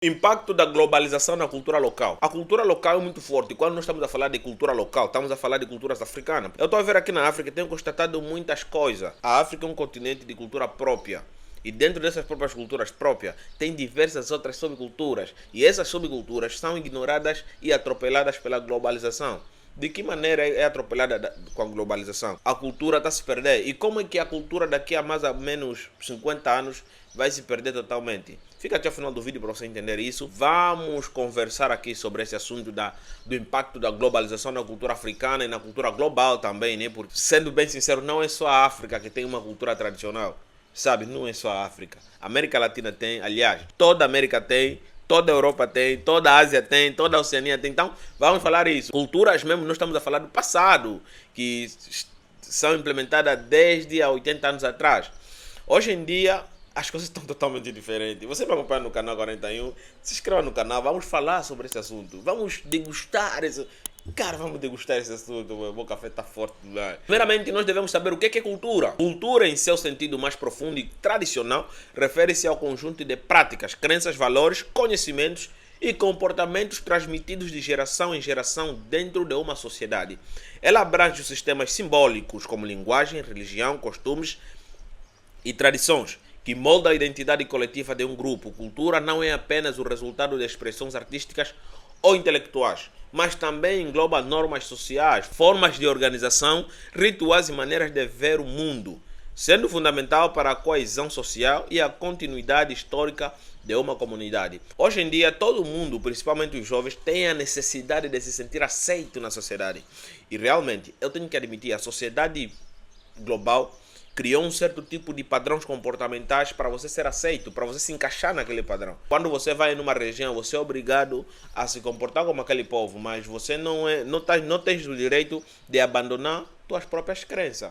Impacto da globalização na cultura local. A cultura local é muito forte. Quando nós estamos a falar de cultura local, estamos a falar de culturas africanas. Eu estou a ver aqui na África e tenho constatado muitas coisas. A África é um continente de cultura própria. E dentro dessas próprias culturas próprias, tem diversas outras subculturas. E essas subculturas são ignoradas e atropeladas pela globalização. De que maneira é atropelada com a globalização? A cultura está a se perder. E como é que a cultura daqui a mais ou menos 50 anos vai se perder totalmente? Fica até o final do vídeo para você entender isso. Vamos conversar aqui sobre esse assunto do impacto da globalização na cultura africana e na cultura global também, né? Porque, sendo bem sincero, não é só a África que tem uma cultura tradicional. Sabe, não é só a África. A América Latina tem, aliás, toda a América tem. Toda a Europa tem, toda a Ásia tem, toda a Oceania tem. Então, vamos falar isso. Culturas mesmo, nós estamos a falar do passado, que são implementadas desde há 80 anos atrás. Hoje em dia, as coisas estão totalmente diferentes. Você vai acompanhar no canal 41, se inscreva no canal, vamos falar sobre esse assunto. Vamos degustar esse... Cara, vamos degustar esse assunto, o café está forte lá. Primeiramente, nós devemos saber o que é cultura. Cultura, em seu sentido mais profundo e tradicional, refere-se ao conjunto de práticas, crenças, valores, conhecimentos e comportamentos transmitidos de geração em geração dentro de uma sociedade. Ela abrange os sistemas simbólicos, como linguagem, religião, costumes e tradições, que moldam a identidade coletiva de um grupo. Cultura não é apenas o resultado de expressões artísticas ou intelectuais, mas também engloba normas sociais, formas de organização, rituais e maneiras de ver o mundo, sendo fundamental para a coesão social e a continuidade histórica de uma comunidade. Hoje em dia, todo mundo, principalmente os jovens, tem a necessidade de se sentir aceito na sociedade. E realmente, eu tenho que admitir, a sociedade global criou um certo tipo de padrões comportamentais para você ser aceito, para você se encaixar naquele padrão. Quando você vai numa região, você é obrigado a se comportar como aquele povo, mas você não tens o direito de abandonar suas próprias crenças.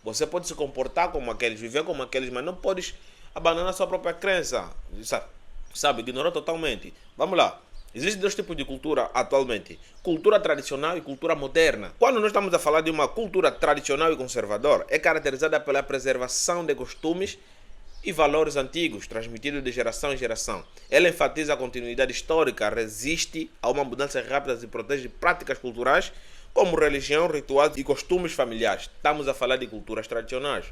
Você pode se comportar como aqueles, viver como aqueles, mas não podes abandonar sua própria crença. Sabe, ignorar totalmente. Vamos lá. Existem dois tipos de cultura atualmente: cultura tradicional e cultura moderna. Quando nós estamos a falar de uma cultura tradicional e conservadora, é caracterizada pela preservação de costumes e valores antigos, transmitidos de geração em geração. Ela enfatiza a continuidade histórica, resiste a uma mudança rápida e protege práticas culturais como religião, rituais e costumes familiares. Estamos a falar de culturas tradicionais.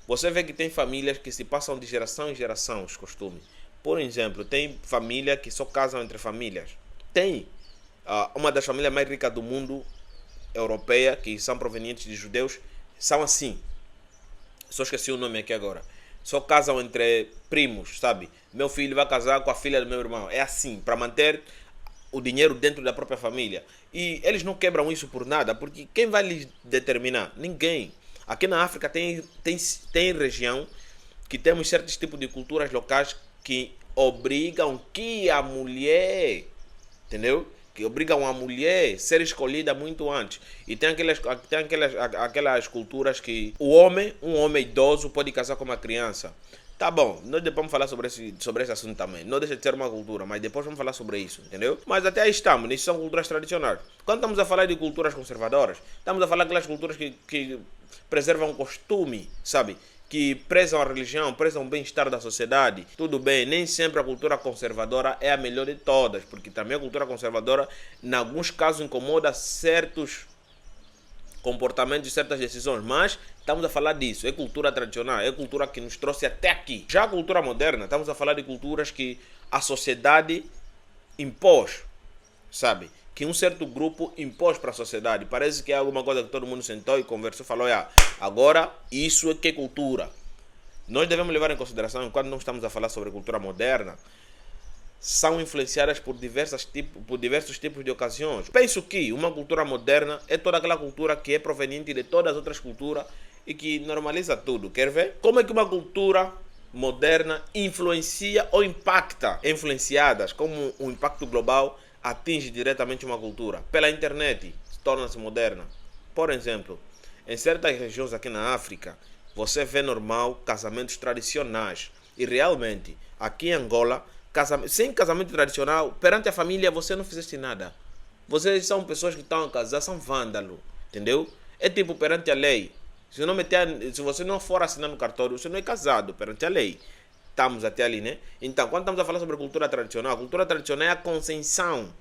Você vê que tem famílias que se passam de geração em geração os costumes. Por exemplo, tem família que só casam entre famílias. Tem uma das famílias mais ricas do mundo, europeia, que são provenientes de judeus, são assim. Só esqueci o nome aqui agora. Só casam entre primos, sabe? Meu filho vai casar com a filha do meu irmão. É assim, para manter o dinheiro dentro da própria família. E eles não quebram isso por nada, porque quem vai lhes determinar? Ninguém. Aqui na África tem região que temos certos tipos de culturas locais que obrigam que a mulher, entendeu? Que obrigam a mulher a ser escolhida muito antes. E tem aquelas culturas que um homem idoso pode casar com uma criança. Tá bom, nós depois vamos falar sobre esse assunto também. Não deixa de ser uma cultura, mas depois vamos falar sobre isso, entendeu? Mas até aí estamos, isso são culturas tradicionais. Quando estamos a falar de culturas conservadoras, estamos a falar daquelas culturas que preservam o costume, sabe? Que prezam a religião, prezam o bem-estar da sociedade. Tudo bem, nem sempre a cultura conservadora é a melhor de todas, porque também a cultura conservadora, em alguns casos, incomoda certos comportamentos e certas decisões, mas estamos a falar disso. É cultura tradicional, é cultura que nos trouxe até aqui. Já a cultura moderna, estamos a falar de culturas que a sociedade impôs, sabe? Que um certo grupo impôs para a sociedade. Parece que é alguma coisa que todo mundo sentou e conversou e falou: agora isso é que é cultura. Nós devemos levar em consideração, quando não estamos a falar sobre cultura moderna, são influenciadas por diversos tipos de ocasiões. Penso que uma cultura moderna é toda aquela cultura que é proveniente de todas as outras culturas e que normaliza tudo. Quer ver? Como é que uma cultura moderna influencia ou impacta? Influenciadas, como o impacto global atinge diretamente uma cultura. Pela internet, torna-se moderna. Por exemplo, em certas regiões aqui na África, você vê normal casamentos tradicionais. E realmente, aqui em Angola, sem casamento tradicional, perante a família, você não fizeste nada. Vocês são pessoas que estão a casar, são vândalos. Entendeu? É tipo perante a lei. Se você não for assinar no cartório, você não é casado perante a lei. adaptamos até ali, né? Então, quando estamos a falar sobre a cultura tradicional é a conceição,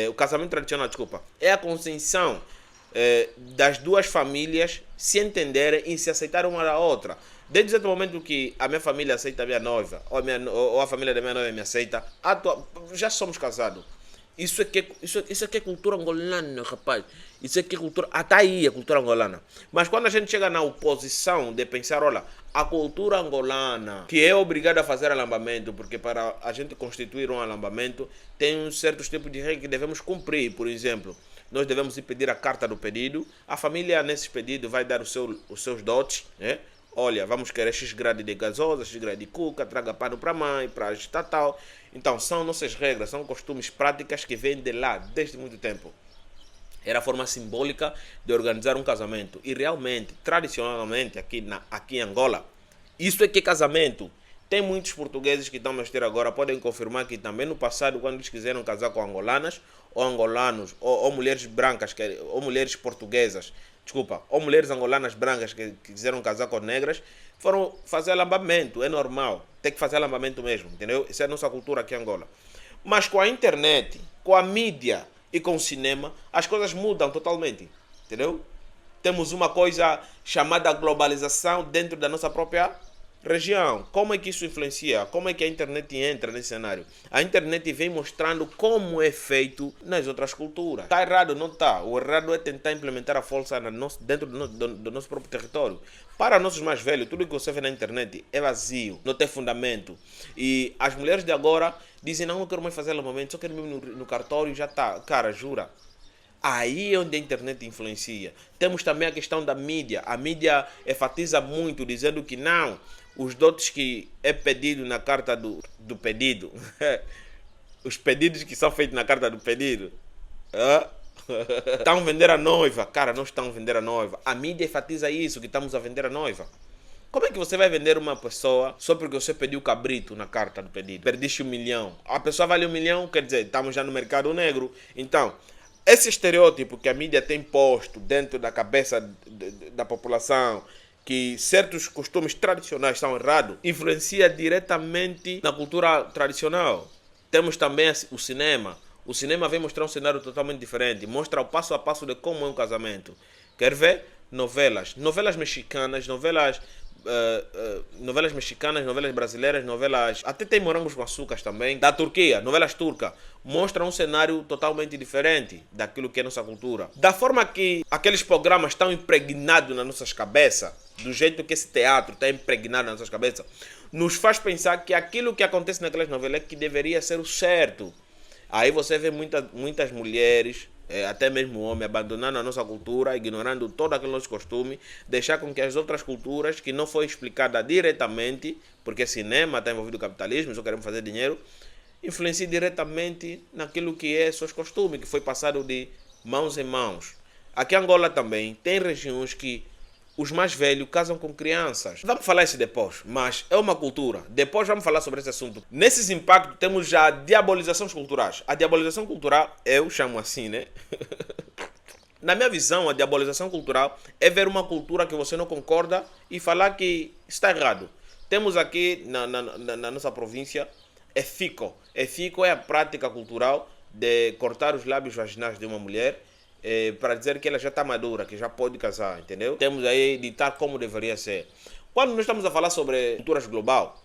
o casamento tradicional, desculpa, é a conceição das duas famílias se entenderem e se aceitarem uma da outra. Desde o momento que a minha família aceita a minha noiva, ou a família da minha noiva me aceita, já somos casados. Isso é que é cultura angolana, rapaz. Isso é que é cultura. Até aí é cultura angolana. Mas quando a gente chega na oposição de pensar, olha, a cultura angolana, que é obrigada a fazer alambamento, porque para a gente constituir um alambamento, tem um certos tipos de regras que devemos cumprir. Por exemplo, nós devemos ir pedir a carta do pedido. A família, nesse pedido, vai dar os seus dotes, né? Olha, vamos querer X grade de gasosa, X grade de cuca, traga pano para a mãe, para a tal. Então, são nossas regras, são costumes, práticas que vêm de lá desde muito tempo. Era a forma simbólica de organizar um casamento. E realmente, tradicionalmente, aqui em Angola, isso é que é casamento. Tem muitos portugueses que estão a assistir agora, podem confirmar que também no passado, quando eles quiseram casar com angolanas, ou angolanos, ou mulheres brancas, ou mulheres portuguesas, desculpa, ou mulheres angolanas brancas que quiseram casar com negras, foram fazer alambamento, é normal, tem que fazer alambamento mesmo, entendeu? Isso é a nossa cultura aqui em Angola. Mas com a internet, com a mídia e com o cinema, as coisas mudam totalmente, entendeu? Temos uma coisa chamada globalização dentro da nossa própria região. Como é que isso influencia? Como é que a internet entra nesse cenário? A internet vem mostrando como é feito nas outras culturas. Está errado? Não está. O errado é tentar implementar a força dentro do nosso próprio território. Para nossos mais velhos, tudo que você vê na internet é vazio, não tem fundamento. E as mulheres de agora dizem, não quero mais fazer alambamento, só quero ir no cartório e já está. Cara, jura? Aí é onde a internet influencia. Temos também a questão da mídia. A mídia enfatiza muito, dizendo que não, os dotes que é pedido na carta do pedido, os pedidos que são feitos na carta do pedido, estão a vender a noiva. Cara, não estão a vender a noiva. A mídia enfatiza isso, que estamos a vender a noiva. Como é que você vai vender uma pessoa só porque você pediu cabrito na carta do pedido? Perdiste 1 milhão. A pessoa vale 1 milhão, quer dizer, estamos já no mercado negro. Então, esse estereótipo que a mídia tem posto dentro da cabeça da população, que certos costumes tradicionais são errados, influencia diretamente na cultura tradicional. Temos também o cinema. O cinema vem mostrar um cenário totalmente diferente. Mostra o passo a passo de como é um casamento. Quer ver? Novelas. Novelas mexicanas, novelas mexicanas, novelas brasileiras, novelas... Até tem Morangos com Açúcar também. Da Turquia, novelas turcas. Mostram um cenário totalmente diferente daquilo que é nossa cultura. Da forma que aqueles programas estão impregnados nas nossas cabeças, do jeito que esse teatro está impregnado nas nossas cabeças, nos faz pensar que aquilo que acontece naquelas novelas é que deveria ser o certo. Aí você vê muitas mulheres, até mesmo homens, abandonando a nossa cultura, ignorando todo aquele nosso costume, deixar com que as outras culturas, que não foi explicada diretamente, porque cinema está envolvido com capitalismo, só queremos fazer dinheiro, influencie diretamente naquilo que é seus costumes, que foi passado de mãos em mãos. Aqui em Angola também tem regiões que os mais velhos casam com crianças. Vamos falar isso depois, mas é uma cultura. Depois vamos falar sobre esse assunto. Nesses impactos temos já diabolizações culturais. A diabolização cultural, eu chamo assim, né? Na minha visão, a diabolização cultural é ver uma cultura que você não concorda e falar que está errado. Temos aqui na nossa província, EFICO. EFICO é a prática cultural de cortar os lábios vaginais de uma mulher para dizer que ela já está madura, que já pode casar, entendeu? Temos aí ditar como deveria ser. Quando nós estamos a falar sobre culturas global,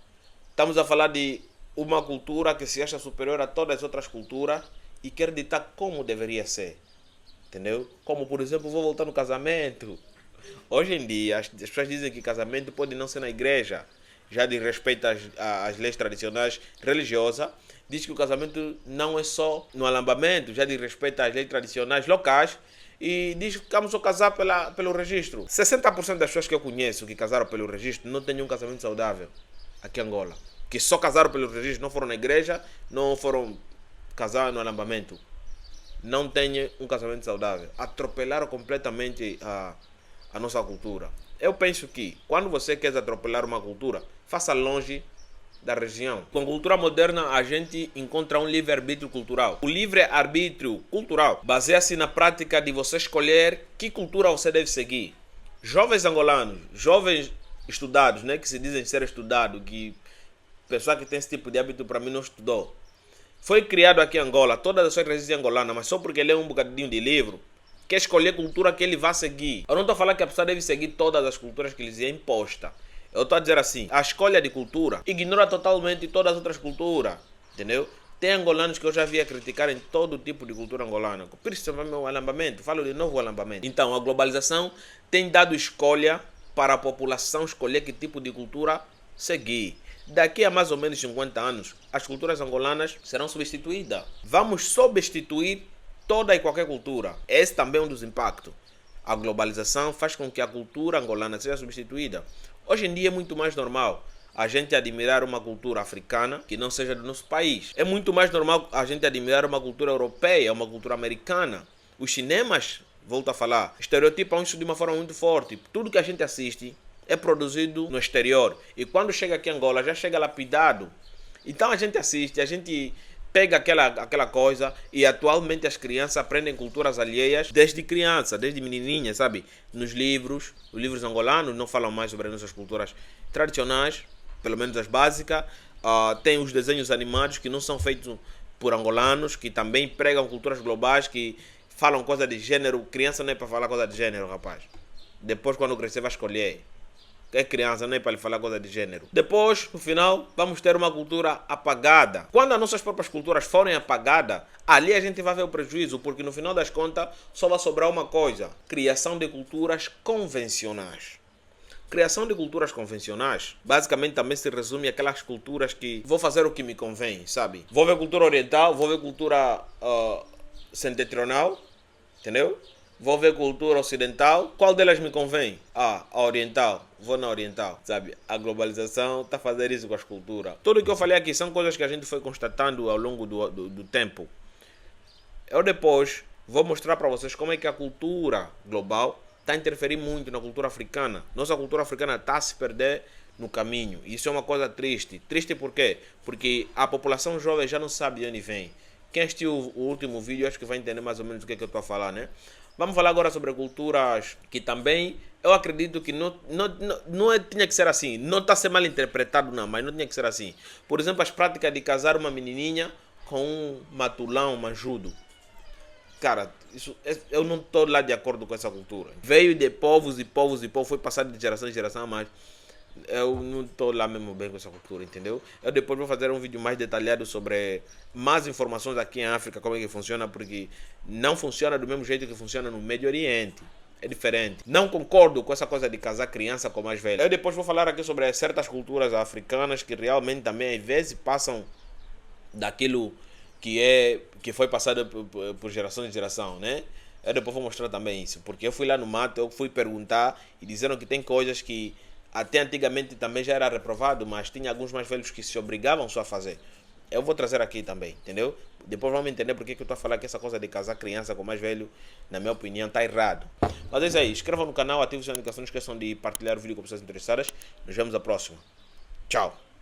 estamos a falar de uma cultura que se acha superior a todas as outras culturas e quer ditar como deveria ser, entendeu? Como, por exemplo, vou voltar no casamento. Hoje em dia, as pessoas dizem que casamento pode não ser na igreja, já de respeito às leis tradicionais religiosas. Diz que o casamento não é só no alambamento, já de respeito às leis tradicionais locais, e diz que vamos só casar pelo registro. 60% das pessoas que eu conheço que casaram pelo registro não têm um casamento saudável aqui em Angola. Que só casaram pelo registro, não foram na igreja, não foram casar no alambamento. Não têm um casamento saudável. Atropelaram completamente a nossa cultura. Eu penso que quando você quer atropelar uma cultura, faça longe da região. Com a cultura moderna, a gente encontra um livre-arbítrio cultural. O livre-arbítrio cultural baseia-se na prática de você escolher que cultura você deve seguir. Jovens angolanos, jovens estudados, né, que se dizem ser estudados, que pessoa que tem esse tipo de hábito para mim não estudou. Foi criado aqui em Angola, todas as suas raízes angolanas, mas só porque lê um bocadinho de livro, quer escolher cultura que ele vai seguir. Eu não estou falando que a pessoa deve seguir todas as culturas que lhes é imposta. Eu estou a dizer assim, a escolha de cultura ignora totalmente todas as outras culturas, entendeu? Tem angolanos que eu já via criticarem todo tipo de cultura angolana, principalmente o alambamento, falo de novo o alambamento. Então, a globalização tem dado escolha para a população escolher que tipo de cultura seguir. Daqui a mais ou menos 50 anos, as culturas angolanas serão substituídas. Vamos substituir toda e qualquer cultura. Esse também é um dos impactos. A globalização faz com que a cultura angolana seja substituída. Hoje em dia é muito mais normal a gente admirar uma cultura africana que não seja do nosso país. É muito mais normal a gente admirar uma cultura europeia, uma cultura americana. Os cinemas, volto a falar, estereotipam isso de uma forma muito forte. Tudo que a gente assiste é produzido no exterior. E quando chega aqui em Angola, já chega lapidado. Então a gente assiste, a gente pega aquela coisa e atualmente as crianças aprendem culturas alheias desde criança, desde menininha, sabe? Nos livros, os livros angolanos não falam mais sobre as nossas culturas tradicionais, pelo menos as básicas. Tem os desenhos animados que não são feitos por angolanos, que também pregam culturas globais, que falam coisa de gênero. Criança não é para falar coisa de gênero, rapaz. Depois, quando crescer, vai escolher. É criança, não é para lhe falar coisa de gênero. Depois, no final, vamos ter uma cultura apagada. Quando as nossas próprias culturas forem apagadas, ali a gente vai ver o prejuízo, porque no final das contas só vai sobrar uma coisa: criação de culturas convencionais. Criação de culturas convencionais, basicamente também se resume àquelas culturas que vou fazer o que me convém, sabe? Vou ver cultura oriental, vou ver cultura setentrional, entendeu? Vou ver cultura ocidental, qual delas me convém? A oriental, vou na oriental, sabe? A globalização está a fazer isso com as culturas. Tudo que eu falei aqui são coisas que a gente foi constatando ao longo do tempo. Eu depois vou mostrar para vocês como é que a cultura global está a interferir muito na cultura africana. Nossa cultura africana está a se perder no caminho. Isso é uma coisa triste. Triste por quê? Porque a população jovem já não sabe de onde vem. Quem assistiu o último vídeo acho que vai entender mais ou menos o que é que eu estou a falar, né? Vamos falar agora sobre culturas que também eu acredito que não tinha que ser assim. Não está a ser mal interpretado não, mas não tinha que ser assim. Por exemplo, as práticas de casar uma menininha com um matulão, um manjudo. Cara, eu não estou lá de acordo com essa cultura. Veio de povos e povos e povos, foi passado de geração em geração, mas eu não estou lá mesmo bem com essa cultura, entendeu? Eu depois vou fazer um vídeo mais detalhado sobre mais informações aqui em África, como é que funciona, porque não funciona do mesmo jeito que funciona no Médio Oriente. É diferente. Não concordo com essa coisa de casar criança com mais velha. Eu depois vou falar aqui sobre certas culturas africanas que realmente também às vezes passam daquilo que foi passado por geração em geração, né? Eu depois vou mostrar também isso, porque eu fui lá no mato, eu fui perguntar e disseram que tem coisas que até antigamente também já era reprovado, mas tinha alguns mais velhos que se obrigavam só a fazer. Eu vou trazer aqui também, entendeu? Depois vamos entender porque que eu estou a falar que essa coisa de casar criança com mais velho, na minha opinião, está errado. Mas é isso aí, inscrevam no canal, ativem as notificações, não esqueçam de partilhar o vídeo com pessoas interessadas. Nos vemos na próxima. Tchau!